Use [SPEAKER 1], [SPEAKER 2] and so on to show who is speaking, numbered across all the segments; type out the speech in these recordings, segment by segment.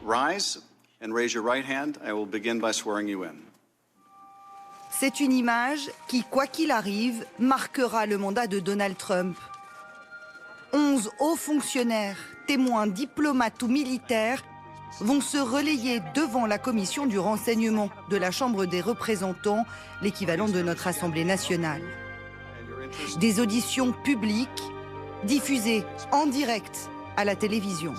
[SPEAKER 1] Rise and raise your right hand. I will begin by swearing you in.
[SPEAKER 2] C'est une image qui, quoi qu'il arrive, marquera le mandat de Donald Trump. 11 hauts fonctionnaires, témoins, diplomates ou militaires vont se relayer devant la commission du renseignement de la Chambre des représentants, l'équivalent de notre Assemblée nationale. Des auditions publiques diffusées en direct à la télévision.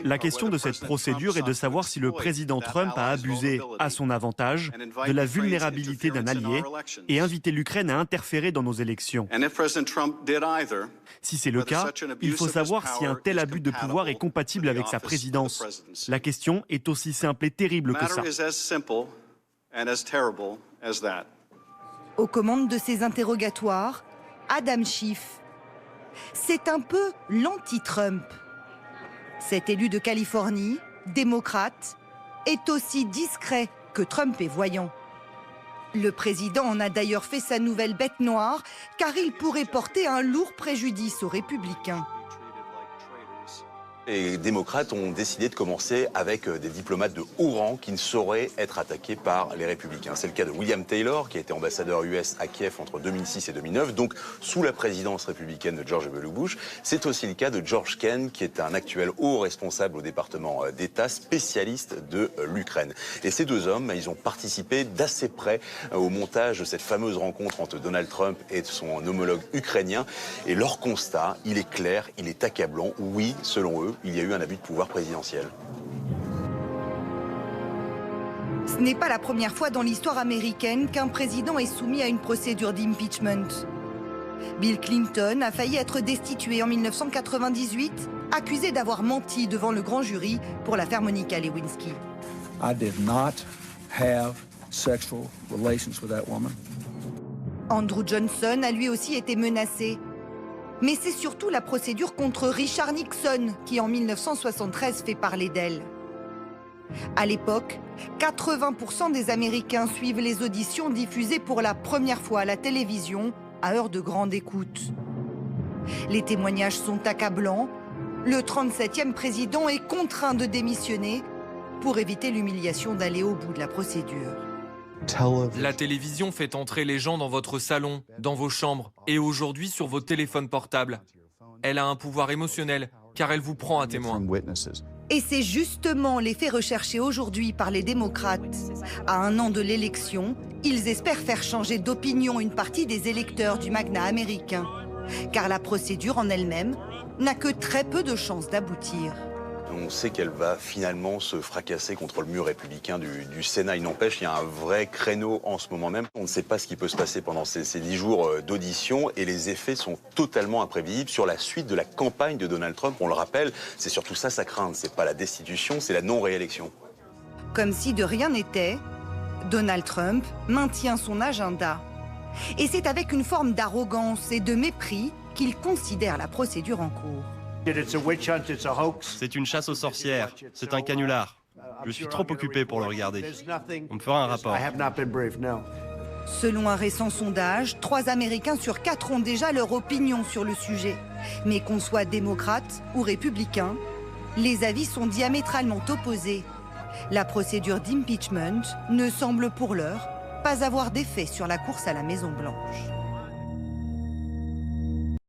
[SPEAKER 3] La question de cette procédure est de savoir si le président Trump a abusé à son avantage de la vulnérabilité d'un allié et invité l'Ukraine à interférer dans nos élections. Si c'est le cas, il faut savoir si un tel abus de pouvoir est compatible avec sa présidence. La question est aussi simple et terrible que ça.
[SPEAKER 2] Aux commandes de ces interrogatoires, Adam Schiff. C'est un peu l'anti-Trump. Cet élu de Californie, démocrate, est aussi discret que Trump est voyant. Le président en a d'ailleurs fait sa nouvelle bête noire, car il pourrait porter un lourd préjudice aux républicains.
[SPEAKER 4] Les démocrates ont décidé de commencer avec des diplomates de haut rang qui ne sauraient être attaqués par les républicains. C'est le cas de William Taylor, qui a été ambassadeur US à Kiev entre 2006 et 2009, donc sous la présidence républicaine de George W. Bush. C'est aussi le cas de George Kenn, qui est un actuel haut responsable au département d'État, spécialiste de l'Ukraine. Et ces deux hommes, ils ont participé d'assez près au montage de cette fameuse rencontre entre Donald Trump et son homologue ukrainien. Et leur constat, il est clair, il est accablant. Oui, selon eux, il y a eu un abus de pouvoir présidentiel.
[SPEAKER 2] Ce n'est pas la première fois dans l'histoire américaine qu'un président est soumis à une procédure d'impeachment. Bill Clinton a failli être destitué en 1998, accusé d'avoir menti devant le grand jury pour l'affaire Monica Lewinsky.
[SPEAKER 5] I did not have sexual relations with that woman.
[SPEAKER 2] Andrew Johnson a lui aussi été menacé. Mais c'est surtout la procédure contre Richard Nixon qui, en 1973, fait parler d'elle. À l'époque, 80% des Américains suivent les auditions diffusées pour la première fois à la télévision, à heure de grande écoute. Les témoignages sont accablants. Le 37e président est contraint de démissionner pour éviter l'humiliation d'aller au bout de la procédure.
[SPEAKER 6] La télévision fait entrer les gens dans votre salon, dans vos chambres et aujourd'hui sur vos téléphones portables. Elle a un pouvoir émotionnel car elle vous prend à témoin.
[SPEAKER 2] Et c'est justement les faits recherchés aujourd'hui par les démocrates. À un an de l'élection, ils espèrent faire changer d'opinion une partie des électeurs du magnat américain. Car la procédure en elle-même n'a que très peu de chances d'aboutir.
[SPEAKER 4] On sait qu'elle va finalement se fracasser contre le mur républicain du Sénat. Il n'empêche, il y a un vrai créneau en ce moment même. On ne sait pas ce qui peut se passer pendant ces 10 jours d'audition et les effets sont totalement imprévisibles sur la suite de la campagne de Donald Trump. On le rappelle, c'est surtout ça sa crainte. C'est pas la destitution, c'est la non-réélection.
[SPEAKER 2] Comme si de rien n'était, Donald Trump maintient son agenda. Et c'est avec une forme d'arrogance et de mépris qu'il considère la procédure en cours.
[SPEAKER 7] C'est une chasse aux sorcières, c'est un canular. Je suis trop occupé pour le regarder. On me fera un rapport.
[SPEAKER 2] Selon un récent sondage, 3 Américains sur 4 ont déjà leur opinion sur le sujet. Mais qu'on soit démocrate ou républicain, les avis sont diamétralement opposés. La procédure d'impeachment ne semble pour l'heure pas avoir d'effet sur la course à la Maison-Blanche.